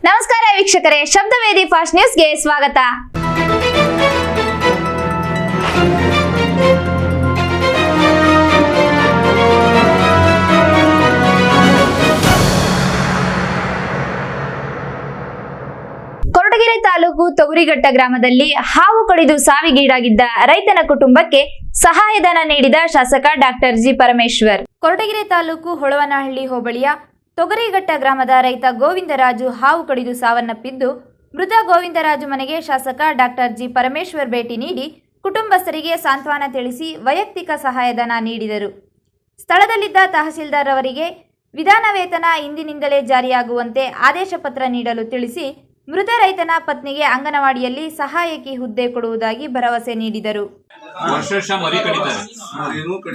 ನಮಸ್ಕಾರ ವೀಕ್ಷಕರೇ, ಶಬ್ದವೇದಿ ಫಾಸ್ಟ್ ನ್ಯೂಸ್ಗೆ ಸ್ವಾಗತ. ಕೊರಟಗೆರೆ ತಾಲೂಕು ತೊಗರಿಘಟ್ಟ ಗ್ರಾಮದಲ್ಲಿ ಹಾವು ಕಡಿದು ಸಾವಿಗೀಡಾಗಿದ್ದ ರೈತನ ಕುಟುಂಬಕ್ಕೆ ಸಹಾಯಧನ ನೀಡಿದ ಶಾಸಕ ಡಾಕ್ಟರ್ ಜಿ ಪರಮೇಶ್ವರ್. ಕೊರಟಗೆರೆ ತಾಲೂಕು ಹೊಳವನಹಳ್ಳಿ ಹೋಬಳಿಯ ತೊಗರಿಘಟ್ಟ ಗ್ರಾಮದ ರೈತ ಗೋವಿಂದರಾಜು ಹಾವು ಕಡಿದು ಸಾವನ್ನಪ್ಪಿದ್ದು, ಮೃತ ಗೋವಿಂದರಾಜು ಮನೆಗೆ ಶಾಸಕ ಡಾಕ್ಟರ್ ಜಿ ಪರಮೇಶ್ವರ್ ಭೇಟಿ ನೀಡಿ ಕುಟುಂಬಸ್ಥರಿಗೆ ಸಾಂತ್ವನ ತಿಳಿಸಿ ವೈಯಕ್ತಿಕ ಸಹಾಯಧನ ನೀಡಿದರು. ಸ್ಥಳದಲ್ಲಿದ್ದ ತಹಸೀಲ್ದಾರ್ ಅವರಿಗೆ ವಿಧಾನ ವೇತನ ಇಂದಿನಿಂದಲೇ ಜಾರಿಯಾಗುವಂತೆ ಆದೇಶ ಪತ್ರ ನೀಡಲು ತಿಳಿಸಿ ಮೃತ ರೈತನ ಪತ್ನಿಗೆ ಅಂಗನವಾಡಿಯಲ್ಲಿ ಸಹಾಯಕಿ ಹುದ್ದೆ ಕೊಡುವುದಾಗಿ ಭರವಸೆ ನೀಡಿದರು. ವರ್ಷ ಮರಿ ಕಡಿತಾರೆ,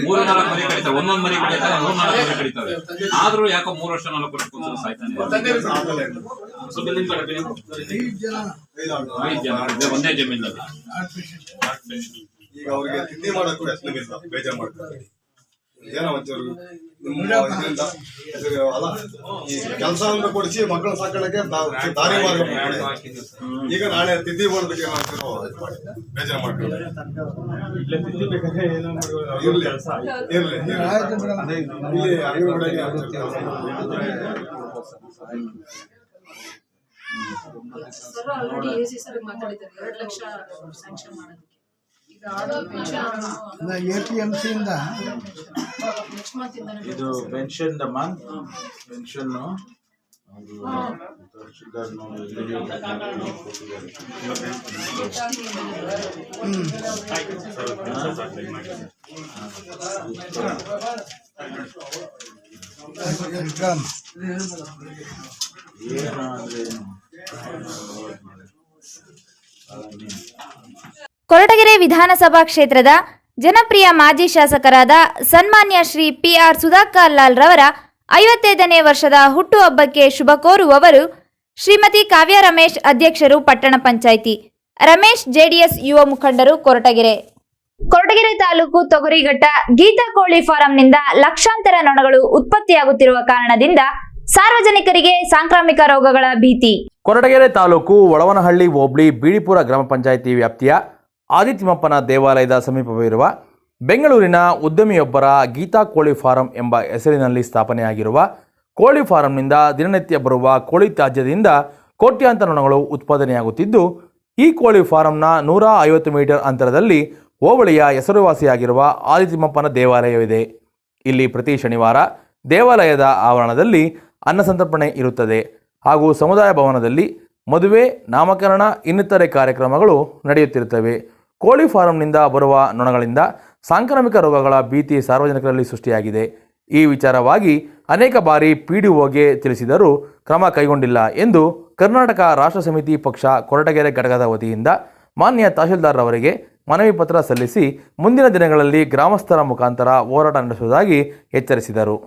3-4 ಮರಿ ಕಡಿತಾರೆ, ಒಂದೊಂದು ಮರಿ ಕಡಿತಾರೆ, 3-4 ಮರಿ ಕಡಿತಾರೆ. ಆದ್ರೂ ಯಾಕೋ 3 ವರ್ಷ 4 ವರ್ಷ ಸಾಯ್ತಾನೆ. 5 ಜನ ಒಂದೇ ಜಮೀನಲ್ಲಿ. ಈಗ ಅವರಿಗೆ ತಿಂಡಿ ಮಾಡಕ್ಕೂ ಬೇಜಾರು ಮಾಡ್ತಾರೆ. ಏನೋ ಒಂಚೂರು ಕೆಲಸ ಕೊಡಿಸಿ ಮಕ್ಕಳ ಸಾಕಣಕ್ಕೆ ದಾರಿ ಮಾರ್ಗ. ಈಗ ನಾಳೆ ತಿದ್ದಿ ಮಾಡೋದಕ್ಕೆ ಬೇಜಾರು ಮಾಡ್ತಾರೆ. ಇರ್ಲಿ ಇಲ್ಲಿ ಅಂಗನವಾಡಿಗೆ APMC-ಯಿಂದ ಇದು ಪೆನ್ಷನ್ ಪೆನ್ಷನ್ ಕೊರಟಗೆರೆ ವಿಧಾನಸಭಾ ಕ್ಷೇತ್ರದ ಜನಪ್ರಿಯ ಮಾಜಿ ಶಾಸಕರಾದ ಸನ್ಮಾನ್ಯ ಶ್ರೀ PR ಸುಧಾಕರ್ ಲಾಲ್ ರವರ 55ನೇ ವರ್ಷದ ಹುಟ್ಟುಹಬ್ಬಕ್ಕೆ ಶುಭ ಕೋರುವವರು ಶ್ರೀಮತಿ ಕಾವ್ಯ ರಮೇಶ್, ಅಧ್ಯಕ್ಷರು ಪಟ್ಟಣ ಪಂಚಾಯಿತಿ. ರಮೇಶ್ JDS ಯುವ ಮುಖಂಡರು, ಕೊರಟಗೆರೆ. ಕೊರಟಗೆರೆ ತಾಲೂಕು ತೊಗರಿಘಟ್ಟ ಗೀತಾ ಕೋಳಿ ಫಾರಂನಿಂದ ಲಕ್ಷಾಂತರ ನೊಣಗಳು ಉತ್ಪತ್ತಿಯಾಗುತ್ತಿರುವ ಕಾರಣದಿಂದ ಸಾರ್ವಜನಿಕರಿಗೆ ಸಾಂಕ್ರಾಮಿಕ ರೋಗಗಳ ಭೀತಿ. ಕೊರಟಗೆರೆ ತಾಲೂಕು ಒಳವನಹಳ್ಳಿ ಹೋಬಳಿ ಬೀಳಿಪುರ ಗ್ರಾಮ ಪಂಚಾಯಿತಿ ವ್ಯಾಪ್ತಿಯ ಆದಿತಿಮ್ಮಪ್ಪನ ದೇವಾಲಯದ ಸಮೀಪವಿರುವ ಬೆಂಗಳೂರಿನ ಉದ್ಯಮಿಯೊಬ್ಬರ ಗೀತಾ ಕೋಳಿ ಫಾರಂ ಎಂಬ ಹೆಸರಿನಲ್ಲಿ ಸ್ಥಾಪನೆಯಾಗಿರುವ ಕೋಳಿ ಫಾರಂನಿಂದ ದಿನನಿತ್ಯ ಬರುವ ಕೋಳಿ ತ್ಯಾಜ್ಯದಿಂದ ಕೋಟ್ಯಾಂತರ ನೊಣಗಳು ಉತ್ಪಾದನೆಯಾಗುತ್ತಿದ್ದು, ಈ ಕೋಳಿ ಫಾರಂನ 150 ಮೀಟರ್ ಅಂತರದಲ್ಲಿ ಹೋಬಳಿಯ ಹೆಸರುವಾಸಿಯಾಗಿರುವ ಆದಿತಿಮ್ಮಪ್ಪನ ದೇವಾಲಯವಿದೆ. ಇಲ್ಲಿ ಪ್ರತಿ ಶನಿವಾರ ದೇವಾಲಯದ ಆವರಣದಲ್ಲಿ ಅನ್ನಸಂತರ್ಪಣೆ ಇರುತ್ತದೆ ಹಾಗೂ ಸಮುದಾಯ ಭವನದಲ್ಲಿ ಮದುವೆ, ನಾಮಕರಣ ಇನ್ನಿತರೆ ಕಾರ್ಯಕ್ರಮಗಳು ನಡೆಯುತ್ತಿರುತ್ತವೆ. ಕೋಳಿ ಫಾರಂನಿಂದ ಬರುವ ನೊಣಗಳಿಂದ ಸಾಂಕ್ರಾಮಿಕ ರೋಗಗಳ ಭೀತಿ ಸಾರ್ವಜನಿಕರಲ್ಲಿ ಸೃಷ್ಟಿಯಾಗಿದೆ. ಈ ವಿಚಾರವಾಗಿ ಅನೇಕ ಬಾರಿ PDOಗೆ ತಿಳಿಸಿದರೂ ಕ್ರಮ ಕೈಗೊಂಡಿಲ್ಲ ಎಂದು ಕರ್ನಾಟಕ ರಾಷ್ಟ್ರ ಸಮಿತಿ ಪಕ್ಷ ಕೊರಟಗೆರೆ ಘಟಕದ ವತಿಯಿಂದ ಮಾನ್ಯ ತಹಶೀಲ್ದಾರ್ ಅವರಿಗೆ ಮನವಿ ಪತ್ರ ಸಲ್ಲಿಸಿ ಮುಂದಿನ ದಿನಗಳಲ್ಲಿ ಗ್ರಾಮಸ್ಥರ ಮುಖಾಂತರ ಹೋರಾಟ ನಡೆಸುವುದಾಗಿ ಎಚ್ಚರಿಸಿದರು.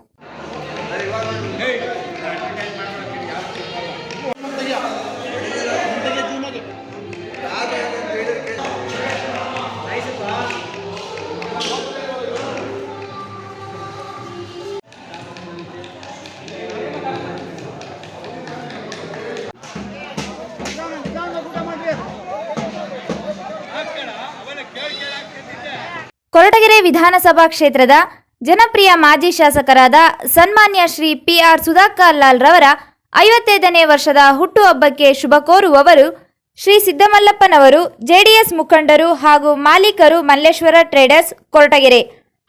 ಕೊರಟಗೆರೆ ವಿಧಾನಸಭಾ ಕ್ಷೇತ್ರದ ಜನಪ್ರಿಯ ಮಾಜಿ ಶಾಸಕರಾದ ಸನ್ಮಾನ್ಯ ಶ್ರೀ PR ಸುಧಾಕರ್ ಲಾಲ್ ರವರ 55ನೇ ವರ್ಷದ ಹುಟ್ಟುಹಬ್ಬಕ್ಕೆ ಶುಭ ಕೋರುವವರು ಶ್ರೀ ಸಿದ್ದಮಲ್ಲಪ್ಪನವರು, JDS ಮುಖಂಡರು ಹಾಗೂ ಮಾಲೀಕರು, ಮಲ್ಲೇಶ್ವರ ಟ್ರೇಡರ್ಸ್, ಕೊರಟಗೆರೆ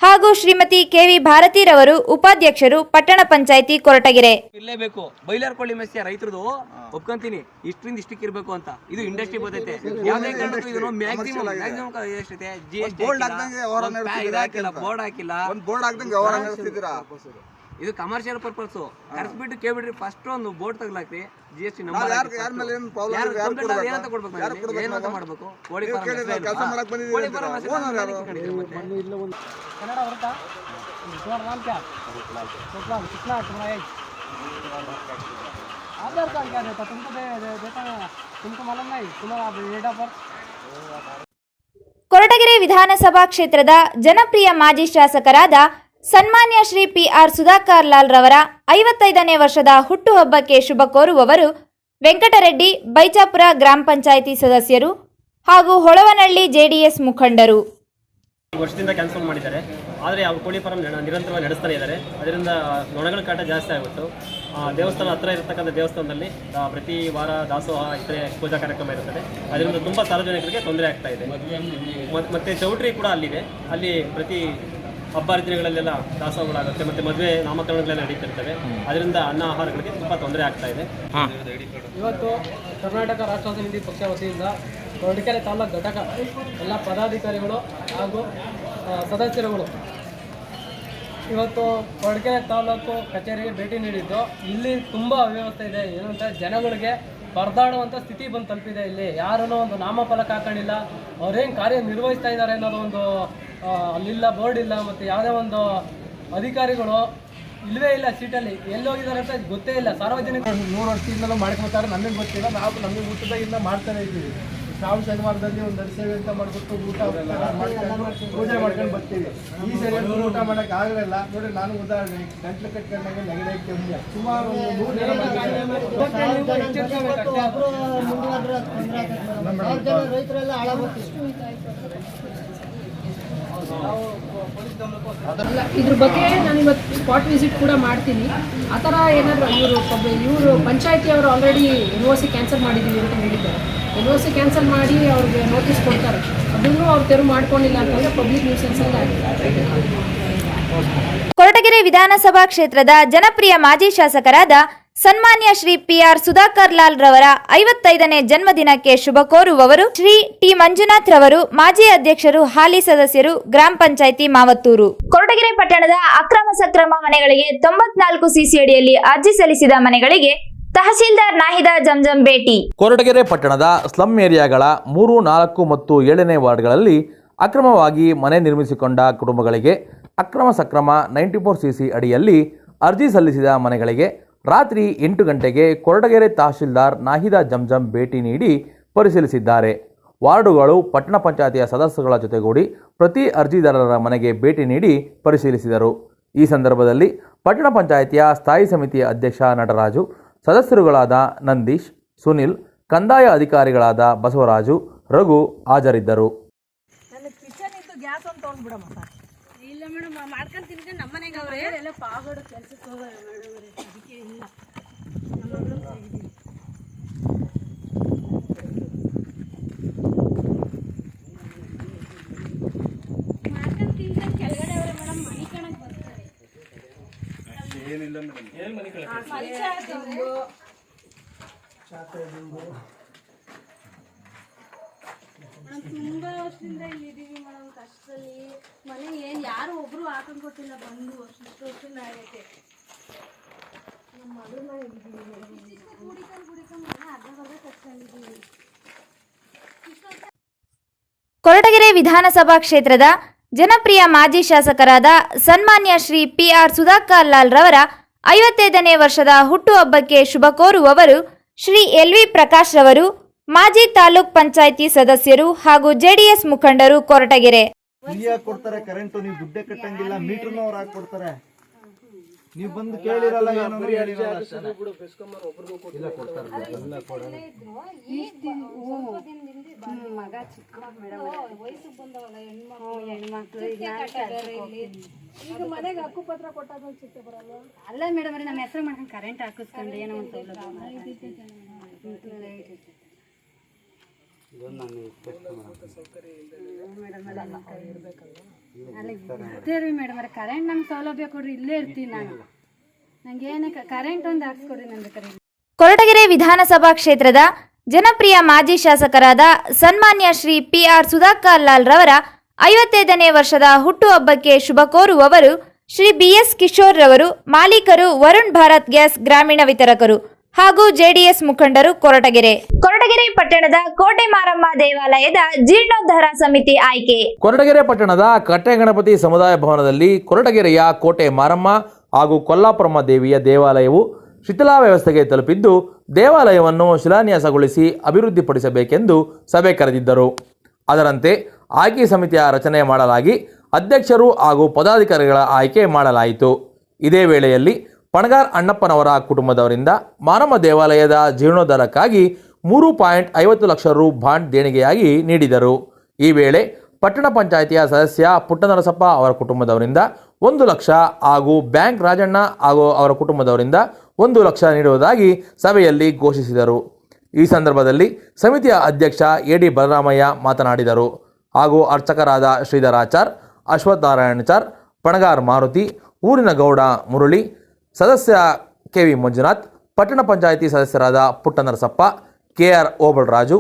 ಹಾಗೂ ಶ್ರೀಮತಿ KV ಭಾರತಿರವರು, ಉಪಾಧ್ಯಕ್ಷರು, ಪಟ್ಟಣ ಪಂಚಾಯಿತಿ, ಕೊರಟಗೆರೆ. ಇರಲೇಬೇಕು. ಬೈಲರ್ ಕೊಳ್ಳಿ ಮೆಸ್ಸಿಯ ರೈತರದು ಒಪ್ಕೊಂತೀನಿ, ಇಷ್ಟರಿಂದ ಇಷ್ಟಕ್ಕೆ ಇರಬೇಕು ಅಂತ. ಇದು ಇಂಡಸ್ಟ್ರಿ ಬರ್ತೈತೆ. ಯಾವುದೇ ಕಾರಣಕ್ಕೂ ಇದನ್ನು ಮ್ಯಾಕ್ಸಿಮಮ್ ಎಷ್ಟಿದೆ GST ಬೋರ್ಡ್ ಹಾಕಿಲ್ಲ, ಇದು ಕಮರ್ಷಿಯಲ್ ಪರ್ಪಸ್. ಕರೆಸ್ಬಿಟ್ಟು ಕೇಳ್ಬಿಡ್ರಿ, ಫಸ್ಟ್ ಒಂದು ಬೋರ್ಡ್ ತಗಲಾಕ್ರಿ. GST ನಂಬರ್ ಏನಂತ ಕೊಡ್ಬೇಕು, ಏನಂತ ಮಾಡ್ಬೇಕು? ಕೋಳಿ ಫಾರ್ಮ್ कनाडा होता तुम्हारा नाम क्या सुखलाल कितना तुम्हारा एज आधार कार्ड क्या देता तुमको देता है तुमको मालूम नहीं तुम्हारा डेट ऑफ बर्थ ಕೊರಟಗೆರೆ ವಿಧಾನಸಭಾ ಕ್ಷೇತ್ರದ ಜನಪ್ರಿಯ ಮಾಜಿ ಶಾಸಕರಾದ ಸನ್ಮಾನ್ಯ ಶ್ರೀ PR ಸುಧಾಕರ್ ಲಾಲ್ ರವರ 55ನೇ ವರ್ಷದ ಹುಟ್ಟುಹಬ್ಬಕ್ಕೆ ಶುಭ ಕೋರುವವರು ವೆಂಕಟರೆಡ್ಡಿ ಬೈಚಾಪುರ ಗ್ರಾಮ ಪಂಚಾಯಿತಿ ಸದಸ್ಯರು ಹಾಗೂ ಹೊಳವನಹಳ್ಳಿ JDS ಮುಖಂಡರು. ವರ್ಷದಿಂದ ಕ್ಯಾನ್ಸಲ್ ಮಾಡಿದ್ದಾರೆ. ಆದರೆ ಅವ್ರು ಕೋಳಿ ಫಾರಂ ನಿರಂತರವಾಗಿ ನಡೆಸ್ತಾನೆ ಇದ್ದಾರೆ. ಅದರಿಂದ ನೊಣಗಳ ಕಾಟ ಜಾಸ್ತಿ ಆಗಿಬಿಟ್ಟು ದೇವಸ್ಥಾನ ಹತ್ತಿರ ಇರತಕ್ಕಂಥ ದೇವಸ್ಥಾನದಲ್ಲಿ ಪ್ರತಿ ವಾರ ದಾಸೋಹ ಇತರೆ ಪೂಜಾ ಕಾರ್ಯಕ್ರಮ ಇರುತ್ತದೆ. ಅದರಿಂದ ತುಂಬ ಸಾರ್ವಜನಿಕರಿಗೆ ತೊಂದರೆ ಆಗ್ತಾ ಇದೆ. ಮತ್ತು ಚೌಟ್ರಿ ಕೂಡ ಅಲ್ಲಿದೆ. ಅಲ್ಲಿ ಪ್ರತಿ ಹಬ್ಬ ಹರಿದಿನಗಳಲ್ಲೆಲ್ಲ ದಾಸೋಹಗಳಾಗುತ್ತೆ ಮತ್ತು ಮದುವೆ ನಾಮಕರಣಗಳೆಲ್ಲ ನಡೀತಿರ್ತವೆ. ಅದರಿಂದ ಅನ್ನ ಆಹಾರಗಳಿಗೆ ತುಂಬ ತೊಂದರೆ ಆಗ್ತಾ ಇದೆ. ಇವತ್ತು ಕರ್ನಾಟಕ ರಾಷ್ಟ್ರ ಸಮಿತಿ ಪಕ್ಷ ವತಿಯಿಂದ ಕೊರಟಗೆರೆ ತಾಲೂಕು ಘಟಕ ಎಲ್ಲ ಪದಾಧಿಕಾರಿಗಳು ಹಾಗೂ ಸದಸ್ಯರುಗಳು ಇವತ್ತು ಕೊರಟಗೆರೆ ತಾಲೂಕು ಕಚೇರಿಗೆ ಭೇಟಿ ನೀಡಿದ್ದು ಇಲ್ಲಿ ತುಂಬ ಅವ್ಯವಸ್ಥೆ ಇದೆ. ಏನಂತ ಜನಗಳಿಗೆ ಪರದಾಡುವಂಥ ಸ್ಥಿತಿ ಬಂದು ತಲುಪಿದೆ. ಇಲ್ಲಿ ಯಾರೂ ಒಂದು ನಾಮಫಲಕ ಹಾಕೊಂಡಿಲ್ಲ. ಅವ್ರೇನು ಕಾರ್ಯನಿರ್ವಹಿಸ್ತಾ ಇದ್ದಾರೆ ಅನ್ನೋದು ಒಂದು ಅಲ್ಲಿಲ್ಲ, ಬೋರ್ಡ್ ಇಲ್ಲ. ಮತ್ತು ಯಾವುದೇ ಒಂದು ಅಧಿಕಾರಿಗಳು ಇಲ್ಲವೇ ಇಲ್ಲ ಸೀಟಲ್ಲಿ. ಎಲ್ಲಿ ಹೋಗಿದ್ದಾರೆ ಅಂತ ಗೊತ್ತೇ ಇಲ್ಲ. ಸಾರ್ವಜನಿಕರು 100 ವರ್ಷದಿಂದಲೂ ಮಾಡ್ಕೊತಾರೆ. ನಮಗೆ ಗೊತ್ತಿಲ್ಲ. ನಮಗೆ ಊಟದಾಗಿಂದ ಮಾಡ್ತಾನೆ ಇದ್ದೀವಿ. ನಾವು ಶನಿವಾರದಲ್ಲಿ ಒಂದು ಸೇವೆ ಅಂತ ಮಾಡಿಬಿಟ್ಟು ಊಟ ಪೂಜೆ ಮಾಡ್ಕೊಂಡು ಬರ್ತೀವಿ. ಈ ಸರಿ ಊಟ ಮಾಡೋಕ್ಕೆ ಆಗಲಿಲ್ಲ. ನೋಡಿ, ನಾನು ಉದಾಹರಣೆ ಗಂಟ್ಲು ಕಟ್ಕೊಂಡಾಗ ನೆಗಡಿ ಕೆಮ್ಮು ಸುಮಾರು ಒಂದು 100 ರೈತರೆಲ್ಲ ಇದ್ರ ಬಗ್ಗೆ ನಾನು ಇವತ್ತು ಸ್ಪಾಟ್ ವಿಸಿಟ್ ಕೂಡ ಮಾಡ್ತೀನಿ. ಆ ಥರ ಏನಾದರೂ ಇವರು ಪಂಚಾಯತಿ ಅವರು ಆಲ್ರೆಡಿ NOC ಕ್ಯಾನ್ಸಲ್ ಮಾಡಿದ್ದೀವಿ ಅಂತ ಹೇಳಿದ್ದಾರೆ. NOC ಕ್ಯಾನ್ಸಲ್ ಮಾಡಿ ಅವ್ರಿಗೆ ನೋಟಿಸ್ ಕೊಡ್ತಾರೆ. ಅದನ್ನು ಅವ್ರು ತೆರವು ಮಾಡ್ಕೊಂಡಿಲ್ಲ ಅಂತಂದರೆ ಪಬ್ಲಿಕ್ ನ್ಯೂಸೆನ್ಸಲ್ಲಿ ಆಗಿದೆ. ಕೊರಟಗೆರೆ ವಿಧಾನಸಭಾ ಕ್ಷೇತ್ರದ ಜನಪ್ರಿಯ ಮಾಜಿ ಶಾಸಕರಾದ ಸನ್ಮಾನ್ಯ ಶ್ರೀ PR ಸುಧಾಕರ್ ಲಾಲ್ ರವರ 55ನೇ ಜನ್ಮದಿನಕ್ಕೆ ಶುಭ ಕೋರುವವರು ಶ್ರೀ T ಮಂಜುನಾಥ್ ರವರು, ಮಾಜಿ ಅಧ್ಯಕ್ಷರು, ಹಾಲಿ ಸದಸ್ಯರು, ಗ್ರಾಮ ಪಂಚಾಯಿತಿ ಮಾವತ್ತೂರು. ಕೊರಟಗೆರೆ ಪಟ್ಟಣದ ಅಕ್ರಮ ಸಕ್ರಮ ಮನೆಗಳಿಗೆ 94 CC ಅಡಿಯಲ್ಲಿ ಅರ್ಜಿ ಸಲ್ಲಿಸಿದ ಮನೆಗಳಿಗೆ ತಹಸೀಲ್ದಾರ್ ನಾಹಿದಾ ಜಂಜಂ ಭೇಟಿ. ಕೊರಟಗೆರೆ ಪಟ್ಟಣದ ಸ್ಲಮ್ ಏರಿಯಾಗಳ 3, 4 ಮತ್ತು 7ನೇ ವಾರ್ಡ್ಗಳಲ್ಲಿ ಅಕ್ರಮವಾಗಿ ಮನೆ ನಿರ್ಮಿಸಿಕೊಂಡ ಕುಟುಂಬಗಳಿಗೆ ಅಕ್ರಮ ಸಕ್ರಮ 94 CC ಅಡಿಯಲ್ಲಿ ಅರ್ಜಿ ಸಲ್ಲಿಸಿದ ಮನೆಗಳಿಗೆ ರಾತ್ರಿ 8 ಗಂಟೆಗೆ ಕೊರಟಗೆರೆ ತಹಶೀಲ್ದಾರ್ ನಾಹಿದಾ ಜಂಜಂ ಭೇಟಿ ನೀಡಿ ಪರಿಶೀಲಿಸಿದ್ದಾರೆ. ವಾರ್ಡುಗಳು ಪಟ್ಟಣ ಪಂಚಾಯತಿಯ ಸದಸ್ಯರುಗಳ ಜೊತೆಗೂಡಿ ಪ್ರತಿ ಅರ್ಜಿದಾರರ ಮನೆಗೆ ಭೇಟಿ ನೀಡಿ ಪರಿಶೀಲಿಸಿದರು. ಈ ಸಂದರ್ಭದಲ್ಲಿ ಪಟ್ಟಣ ಪಂಚಾಯತಿಯ ಸ್ಥಾಯಿ ಸಮಿತಿಯ ಅಧ್ಯಕ್ಷ ನಟರಾಜು, ಸದಸ್ಯರುಗಳಾದ ನಂದೀಶ್, ಸುನಿಲ್, ಕಂದಾಯ ಅಧಿಕಾರಿಗಳಾದ ಬಸವರಾಜು, ರಘು ಹಾಜರಿದ್ದರು. ಇಲ್ಲ ಮೇಡಮ್, ಮಾಡ್ಕೊಂಡು ತಿನ್ಕೊಂಡು ನಮ್ಮ ಮನೆಗೆ ಅವ್ರೆ ಎಲ್ಲ ಪಾಗೋಡು ಕೆಲಸಕ್ಕೆ ಹೋಗೋರು ಮೇಡಮ್. ಅದಕ್ಕೆ ಇಲ್ಲ ಮಾಡ್ಕೊಂಡು ತಿನ್ಕೊಂಡು ಕೆಳಗಡೆ ಅವರೇ ಮೇಡಮ್. ಮನೆ ಕಣಕ್ಕೆ ಬರ್ತಾರೆ. ಏನಿಲ್ಲ ಮೇಡಮ್, ಏನು ಮನೆ ಕಣಕ್ಕೆ ತುಂಬಾ ವರ್ಷದಿಂದ ಇಲ್ಲಿದ್ದೀವಿ ಮೇಡಮ್. ಕಷ್ಟದಲ್ಲಿ ಮನೆ ಏನು ಯಾರು ಒಬ್ರು ಹಾಕೊಂಡು ಕೊಟ್ಟಿಲ್ಲ. ಬಂದು ಅಷ್ಟು ವರ್ಷದಿಂದ ಆಗೈತೆ. ನಮ್ಮ ಮಗಳ ಮನೆ ಇದ್ದೀವಿ ಮೇಡಮ್. ಗುಡಿಕೊಂಡು ಮನೆ ಅರ್ಧ ಕಟ್ಕೊಂಡಿದ್ದೀವಿ. ಕೊರಟಗೆರೆ ವಿಧಾನಸಭಾ ಕ್ಷೇತ್ರದ ಜನಪ್ರಿಯ ಮಾಜಿ ಶಾಸಕರಾದ ಸನ್ಮಾನ್ಯ ಶ್ರೀ PR ಸುಧಾಕರ್ ಲಾಲ್ ರವರ 55ನೇ ವರ್ಷದ ಹುಟ್ಟುಹಬ್ಬಕ್ಕೆ ಶುಭ ಕೋರುವವರು ಶ್ರೀ LV ಪ್ರಕಾಶ್ ರವರು, ಮಾಜಿ ತಾಲೂಕ್ ಪಂಚಾಯಿತಿ ಸದಸ್ಯರು ಹಾಗೂ JDS ಮುಖಂಡರು, ಕೊರಟಗೆರೆ. ಕೊಡ್ತಾರೆ ಕರೆಂಟು, ನೀವು ದುಡ್ಡೇ ಕಟ್ಟಂಗಿಲ್ಲ, ಮೀಟರ್ನ ಅವ್ರು ಹಾಕೊಡ್ತಾರೆ. ನೀವು ಬಂದು ಕೇಳಿರಲ್ಲ, ಮಗ ಚಿಕ್ಕ ವಯಸ್ಸಿಗೆ ಬಂದವಲ್ಲ ಹೆಣ್ಮಕ್ಳು ಈಗ ಮನೆಗೆ ಹಕ್ಕುಪತ್ರ ಕೊಟ್ಟಾಗ ಚಿಕ್ಕ ಬರಲ್ಲ. ಅಲ್ಲ ಮೇಡಮ್, ನಮ್ಮ ಹೆಸರು ಮಾಡ್ಕೊಂಡು ಕರೆಂಟ್ ಹಾಕಿಸ್ಕೊಂಡು ಏನೋ ಒಂದು ಮೇಡಮ್ ಕರೆಂಟ್ ನಮ್ಗೆ ಸೌಲಭ್ಯ ಕೊಡ್ರಿ, ಇಲ್ಲೇ ಇರ್ತೀನಿ ನಾನು. ನಂಗೆ ಏನಕ್ಕೆ ಕರೆಂಟ್ ಒಂದು ಹಾಕ್ಸ್ಕೊಡ್ರಿ ನಂದು ಕರೆ. ಕೊರಟಗೆರೆ ವಿಧಾನಸಭಾ ಕ್ಷೇತ್ರದ ಜನಪ್ರಿಯ ಮಾಜಿ ಶಾಸಕರಾದ ಸನ್ಮಾನ್ಯ ಶ್ರೀ PR ಸುಧಾಕರ್ ಲಾಲ್ ರವರ 55ನೇ ವರ್ಷದ ಹುಟ್ಟುಹಬ್ಬಕ್ಕೆ ಶುಭ ಕೋರುವವರು ಶ್ರೀ BS ಕಿಶೋರ್ ರವರು, ಮಾಲೀಕರು ವರುಣ್ ಭಾರತ್ ಗ್ಯಾಸ್ ಗ್ರಾಮೀಣ ವಿತರಕರು ಹಾಗೂ ಜೆಡಿಎಸ್ ಮುಖಂಡರು ಕೊರಟಗೆರೆ ಪಟ್ಟಣದ ಕೋಟೆ ಮಾರಮ್ಮ ದೇವಾಲಯದ ಜೀರ್ಣೋದ್ಧಾರ ಸಮಿತಿ ಆಯ್ಕೆ. ಕೊರಟಗೆರೆ ಪಟ್ಟಣದ ಕಟ್ಟೆ ಗಣಪತಿ ಸಮುದಾಯ ಭವನದಲ್ಲಿ ಕೊರಟಗೆರೆಯ ಕೋಟೆ ಮಾರಮ್ಮ ಹಾಗೂ ಕೊಲ್ಲಾಪುರಮ್ಮ ದೇವಿಯ ದೇವಾಲಯವು ಶಿಥಿಲಾವ್ಯವಸ್ಥೆಗೆ ತಲುಪಿದ್ದು ದೇವಾಲಯವನ್ನು ಶಿಲಾನ್ಯಾಸಗೊಳಿಸಿ ಅಭಿವೃದ್ಧಿಪಡಿಸಬೇಕೆಂದು ಸಭೆ ಕರೆದಿದ್ದರು. ಅದರಂತೆ ಆಯ್ಕೆ ಸಮಿತಿಯ ರಚನೆ ಮಾಡಲಾಗಿ ಅಧ್ಯಕ್ಷರು ಹಾಗೂ ಪದಾಧಿಕಾರಿಗಳ ಆಯ್ಕೆ ಮಾಡಲಾಯಿತು. ಇದೇ ವೇಳೆಯಲ್ಲಿ ಪಣಗಾರ್ ಅಣ್ಣಪ್ಪನವರ ಕುಟುಂಬದವರಿಂದ ಮಾರಮ್ಮ ದೇವಾಲಯದ ಜೀರ್ಣೋದ್ಧಾರಕ್ಕಾಗಿ 3.50 ಲಕ್ಷ ರು ಬಾಂಡ್ ದೇಣಿಗೆಯಾಗಿ ನೀಡಿದರು. ಈ ವೇಳೆ ಪಟ್ಟಣ ಪಂಚಾಯಿತಿಯ ಸದಸ್ಯ ಪುಟ್ಟನರಸಪ್ಪ ಅವರ ಕುಟುಂಬದವರಿಂದ 1 ಲಕ್ಷ ಹಾಗೂ ಬ್ಯಾಂಕ್ ರಾಜಣ್ಣ ಹಾಗೂ ಅವರ ಕುಟುಂಬದವರಿಂದ 1 ಲಕ್ಷ ನೀಡುವುದಾಗಿ ಸಭೆಯಲ್ಲಿ ಘೋಷಿಸಿದರು. ಈ ಸಂದರ್ಭದಲ್ಲಿ ಸಮಿತಿಯ ಅಧ್ಯಕ್ಷ ಎ.ಡಿ. ಬಲರಾಮಯ್ಯ ಮಾತನಾಡಿದರು. ಹಾಗೂ ಅರ್ಚಕರಾದ ಶ್ರೀಧರಾಚಾರ್, ಅಶ್ವಥ್ ನಾರಾಯಣಚಾರ್, ಪಣಗಾರ್ ಮಾರುತಿ, ಊರಿನ ಗೌಡ ಮುರಳಿ, ಸದಸ್ಯ ಕೆ.ವಿ. ಮಂಜುನಾಥ್, ಪಟ್ಟಣ ಪಂಚಾಯಿತಿ ಸದಸ್ಯರಾದ ಪುಟ್ಟನರಸಪ್ಪ, ಕೆ.ಆರ್. ಓಬಳರಾಜು,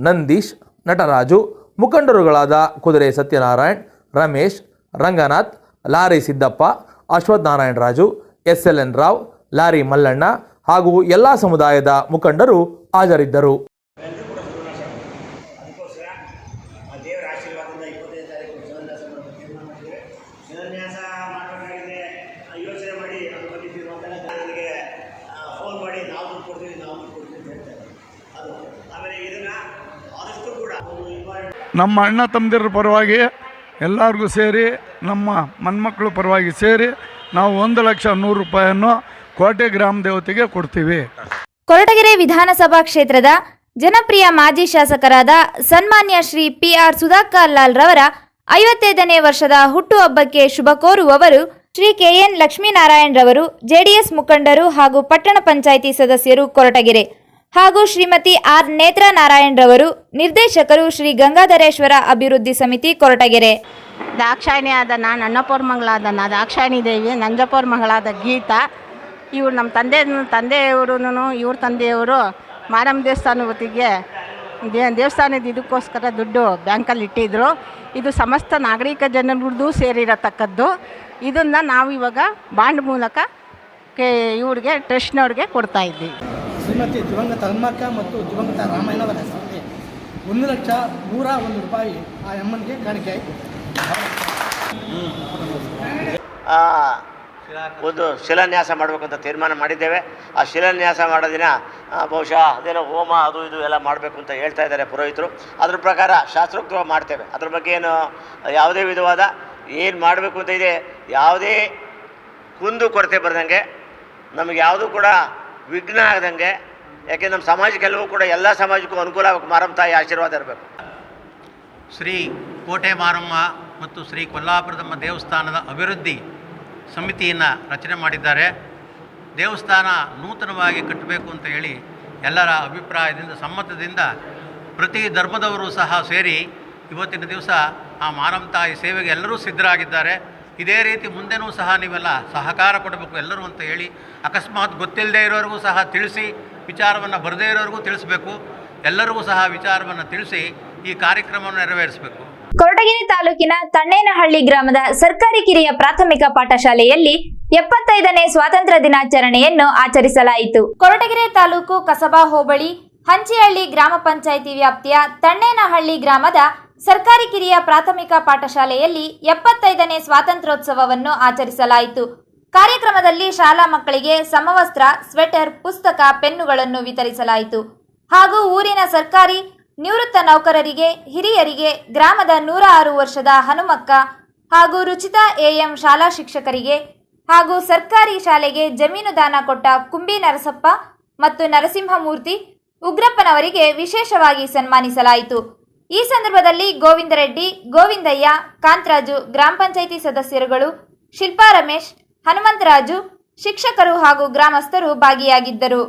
ನಂದೀಶ್, ನಟರಾಜು, ಮುಖಂಡರುಗಳಾದ ಕುದುರೆ ಸತ್ಯನಾರಾಯಣ್, ರಮೇಶ್, ರಂಗನಾಥ್, ಲಾರಿ ಸಿದ್ದಪ್ಪ, ಅಶ್ವಥ್ ನಾರಾಯಣ ರಾಜು, ಎಸ್.ಎಲ್.ಎನ್. ರಾವ್, ಲಾರಿ ಮಲ್ಲಣ್ಣ ಹಾಗೂ ಎಲ್ಲ ಸಮುದಾಯದ ಮುಖಂಡರು ಹಾಜರಿದ್ದರು. ನಮ್ಮ ಅಣ್ಣ ತಮ್ಮದಿರ ಪರವಾಗಿ ಎಲ್ಲರಿಗೂ ಸೇರಿ ನಮ್ಮ ಮೊಮ್ಮಕ್ಕಳು ಪರವಾಗಿ ಸೇರಿ ನಾವು 1,100,000 ರೂಪಾಯಿಯನ್ನು ಕೋಟೆ ಗ್ರಾಮ ದೇವತೆಗೆ ಕೊಡ್ತೀವಿ. ಕೊರಟಗೆರೆ ವಿಧಾನಸಭಾ ಕ್ಷೇತ್ರದ ಜನಪ್ರಿಯ ಮಾಜಿ ಶಾಸಕರಾದ ಸನ್ಮಾನ್ಯ ಶ್ರೀ ಪಿ.ಆರ್. ಸುಧಾಕರ್ ಲಾಲ್ ರವರ 55ನೇ ವರ್ಷದ ಹುಟ್ಟುಹಬ್ಬಕ್ಕೆ ಶುಭ ಕೋರುವವರು ಶ್ರೀ ಕೆ.ಎನ್. ಲಕ್ಷ್ಮೀನಾರಾಯಣ್ ರವರು, ಜೆಡಿಎಸ್ ಮುಖಂಡರು ಹಾಗೂ ಪಟ್ಟಣ ಪಂಚಾಯಿತಿ ಸದಸ್ಯರು ಕೊರಟಗೆರೆ, ಹಾಗೂ ಶ್ರೀಮತಿ ಆರ್. ನೇತ್ರ ನಾರಾಯಣ್ ರವರು, ನಿರ್ದೇಶಕರು ಶ್ರೀ ಗಂಗಾಧರೇಶ್ವರ ಅಭಿವೃದ್ಧಿ ಸಮಿತಿ ಕೊರಟಗೆರೆ. ದಾಕ್ಷಾಯಿಣಿಯಾದ ನಾನು ಅನ್ನಪೋರ್ ಮಗಳಾದ ದಾಕ್ಷಾಯಿಣಿ ದೇವಿ, ನಂಜಪೋರ್ ಮಗಳಾದ ಗೀತಾ, ಇವ್ರು ನಮ್ಮ ತಂದೆಯವರು ಇವ್ರ ತಂದೆಯವರು ಮಾರಮ್ಮ ದೇವಸ್ಥಾನ ಹೊತ್ತಿಗೆ ದೇವಸ್ಥಾನದ ಇದಕ್ಕೋಸ್ಕರ ದುಡ್ಡು ಬ್ಯಾಂಕಲ್ಲಿ ಇಟ್ಟಿದ್ರು. ಇದು ಸಮಸ್ತ ನಾಗರಿಕ ಜನರದ್ದು ಸೇರಿರತಕ್ಕದ್ದು. ಇದನ್ನು ನಾವು ಇವಾಗ ಬಾಂಡ್ ಮೂಲಕ ಇವ್ರಿಗೆ ಟ್ರಸ್ಟ್ನವ್ರಿಗೆ ಕೊಡ್ತಾ ಇದ್ದೀವಿ. ಶ್ರೀಮತಿ ದಿವಂಗತ ಹನುಮಕ್ಕ ಮತ್ತು ದಿವಂಗತ ರಾಮಯ್ಯನವರ ಹೆಸರಲ್ಲಿ 1,101,000 ರೂಪಾಯಿ ಆ ಅಮ್ಮನಿಗೆ ಕಾಣಿಕೆ ಆಯಿತು. ಒಂದು ಶಿಲಾನ್ಯಾಸ ಮಾಡಬೇಕು ಅಂತ ತೀರ್ಮಾನ ಮಾಡಿದ್ದೇವೆ. ಆ ಶಿಲಾನ್ಯಾಸ ಮಾಡೋ ದಿನ ಬಹುಶಃ ಅದೇನೋ ಹೋಮ ಅದು ಇದು ಎಲ್ಲ ಮಾಡಬೇಕು ಅಂತ ಹೇಳ್ತಾ ಇದ್ದಾರೆ ಪುರೋಹಿತರು. ಅದ್ರ ಪ್ರಕಾರ ಶಾಸ್ತ್ರೋಕ್ತವಾಗಿ ಮಾಡ್ತೇವೆ. ಅದ್ರ ಬಗ್ಗೆ ಏನು ಯಾವುದೇ ವಿಧವಾದ ಏನು ಮಾಡಬೇಕು ಅಂತ ಇದೆ, ಯಾವುದೇ ಕುಂದು ಕೊರತೆ ಬರದಂಗೆ, ನಮಗೆ ಯಾವುದೂ ಕೂಡ ವಿಘ್ನ ಆಗದಂಗೆ, ಯಾಕೆ ನಮ್ಮ ಸಮಾಜಕ್ಕೆಲ್ಲವೂ ಕೂಡ ಎಲ್ಲ ಸಮಾಜಕ್ಕೂ ಅನುಕೂಲ ಆಗಬೇಕು. ಮಾರಮ್ಮ ತಾಯಿ ಆಶೀರ್ವಾದ ಇರಬೇಕು. ಶ್ರೀ ಕೋಟೆ ಮಾರಮ್ಮ ಮತ್ತು ಶ್ರೀ ಕೊಲ್ಲಾಪುರದಮ್ಮ ದೇವಸ್ಥಾನದ ಅಭಿವೃದ್ಧಿ ಸಮಿತಿಯನ್ನು ರಚನೆ ಮಾಡಿದ್ದಾರೆ. ದೇವಸ್ಥಾನ ನೂತನವಾಗಿ ಕಟ್ಟಬೇಕು ಅಂತ ಹೇಳಿ ಎಲ್ಲರ ಅಭಿಪ್ರಾಯದಿಂದ ಸಮ್ಮತದಿಂದ ಪ್ರತಿ ಧರ್ಮದವರು ಸಹ ಸೇರಿ ಇವತ್ತಿನ ದಿವಸ ಆ ಮಾರಮ್ಮ ತಾಯಿ ಸೇವೆಗೆ ಎಲ್ಲರೂ ಸಿದ್ಧರಾಗಿದ್ದಾರೆ. ಇದೇ ರೀತಿ ಮುಂದೆನೂ ಸಹ ನೀವೆಲ್ಲ ಸಹಕಾರ ಕೊಡಬೇಕು ಎಲ್ಲರೂ ಅಂತ ಹೇಳಿ, ಅಕಸ್ಮಾತ್ ಗೊತ್ತಿಲ್ಲದೆ ಇರೋರಿಗೂ ಸಹ ತಿಳಿಸಿ, ವಿಚಾರವನ್ನು ಬರದೇ ಇರೋರಿಗೂ ತಿಳಿಸಬೇಕು, ಎಲ್ಲರಿಗೂ ಸಹ ವಿಚಾರವನ್ನು ತಿಳಿಸಿ ಈ ಕಾರ್ಯಕ್ರಮವನ್ನು ನೆರವೇರಿಸಬೇಕು. ಕೊರಟಗೆರೆ ತಾಲೂಕಿನ ತಣ್ಣೇನಹಳ್ಳಿ ಗ್ರಾಮದ ಸರ್ಕಾರಿ ಕಿರಿಯ ಪ್ರಾಥಮಿಕ ಪಾಠಶಾಲೆಯಲ್ಲಿ 75ನೇ ಸ್ವಾತಂತ್ರ್ಯ ದಿನಾಚರಣೆಯನ್ನು ಆಚರಿಸಲಾಯಿತು. ಕೊರಟಗೆರೆ ತಾಲೂಕು ಕಸಬಾ ಹೋಬಳಿ ಹಂಚಿಹಳ್ಳಿ ಗ್ರಾಮ ಪಂಚಾಯಿತಿ ವ್ಯಾಪ್ತಿಯ ತಣ್ಣೇನಹಳ್ಳಿ ಗ್ರಾಮದ ಸರ್ಕಾರಿ ಕಿರಿಯ ಪ್ರಾಥಮಿಕ ಪಾಠಶಾಲೆಯಲ್ಲಿ 75ನೇ ಸ್ವಾತಂತ್ರ್ಯೋತ್ಸವವನ್ನು ಆಚರಿಸಲಾಯಿತು. ಕಾರ್ಯಕ್ರಮದಲ್ಲಿ ಶಾಲಾ ಮಕ್ಕಳಿಗೆ ಸಮವಸ್ತ್ರ, ಸ್ವೆಟರ್, ಪುಸ್ತಕ, ಪೆನ್ನುಗಳನ್ನು ವಿತರಿಸಲಾಯಿತು. ಹಾಗೂ ಊರಿನ ಸರ್ಕಾರಿ ನಿವೃತ್ತ ನೌಕರರಿಗೆ, ಹಿರಿಯರಿಗೆ, ಗ್ರಾಮದ 106 ವರ್ಷದ ಹನುಮಕ್ಕ ಹಾಗೂ ರುಚಿತಾ ಎಎಂ ಶಾಲಾ ಶಿಕ್ಷಕರಿಗೆ ಹಾಗೂ ಸರ್ಕಾರಿ ಶಾಲೆಗೆ ಜಮೀನು ದಾನ ಕೊಟ್ಟ ಕುಂಬಿ ನರಸಪ್ಪ ಮತ್ತು ನರಸಿಂಹಮೂರ್ತಿ ಉಗ್ರಪ್ಪನವರಿಗೆ ವಿಶೇಷವಾಗಿ ಸನ್ಮಾನಿಸಲಾಯಿತು. ಈ ಸಂದರ್ಭದಲ್ಲಿ ಗೋವಿಂದರೆಡ್ಡಿ, ಗೋವಿಂದಯ್ಯ, ಕಾಂತರಾಜು, ಗ್ರಾಮ ಪಂಚಾಯಿತಿ ಸದಸ್ಯರುಗಳು, ಶಿಲ್ಪಾ ರಮೇಶ್, ಹನುಮಂತರಾಜು, ಶಿಕ್ಷಕರು ಹಾಗೂ ಗ್ರಾಮಸ್ಥರು ಭಾಗಿಯಾಗಿದ್ದರು.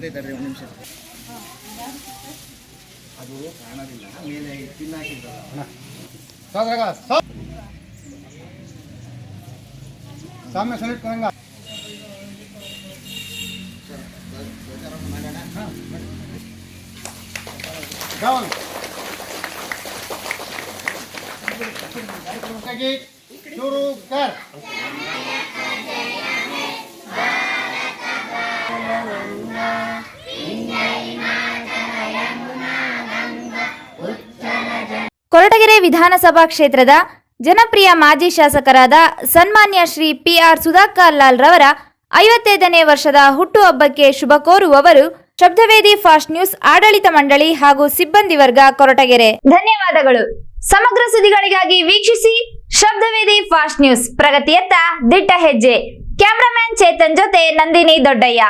ಅದೇ ತರ್ರಿ ಒಂದು ನಿಮಿಷ. ಅದು ಕಾಣೋದಿಲ್ಲ ಮೇಲೆ ತಿನ್ನ ಹಾಕಿದ್ರಲ್ಲ ಸಾಮ್ಯ ಸೆಲೆಕ್ಟ್ ಕರಂಗ ಶುರು ಕರ್. ಕೊರಟಗೆರೆ ವಿಧಾನಸಭಾ ಕ್ಷೇತ್ರದ ಜನಪ್ರಿಯ ಮಾಜಿ ಶಾಸಕರಾದ ಸನ್ಮಾನ್ಯ ಶ್ರೀ PR ಸುಧಾಕರ್ ಲಾಲ್ ರವರ 55ನೇ ವರ್ಷದ ಹುಟ್ಟುಹಬ್ಬಕ್ಕೆ ಶುಭ ಕೋರುವವರು ಶಬ್ದವೇದಿ ಫಾಸ್ಟ್ ನ್ಯೂಸ್ ಆಡಳಿತ ಮಂಡಳಿ ಹಾಗೂ ಸಿಬ್ಬಂದಿ ವರ್ಗ ಕೊರಟಗೆರೆ. ಧನ್ಯವಾದಗಳು. ಸಮಗ್ರ ಸುದ್ದಿಗಳಿಗಾಗಿ ವೀಕ್ಷಿಸಿ ಶಬ್ದವೇದಿ ಫಾಸ್ಟ್ ನ್ಯೂಸ್. ಪ್ರಗತಿಯತ್ತ ದಿಟ್ಟ ಹೆಜ್ಜೆ. ಕ್ಯಾಮರಾಮನ್ ಚೇತನ್ ಜೊತೆ ನಂದಿನಿ ದೊಡ್ಡಯ್ಯ.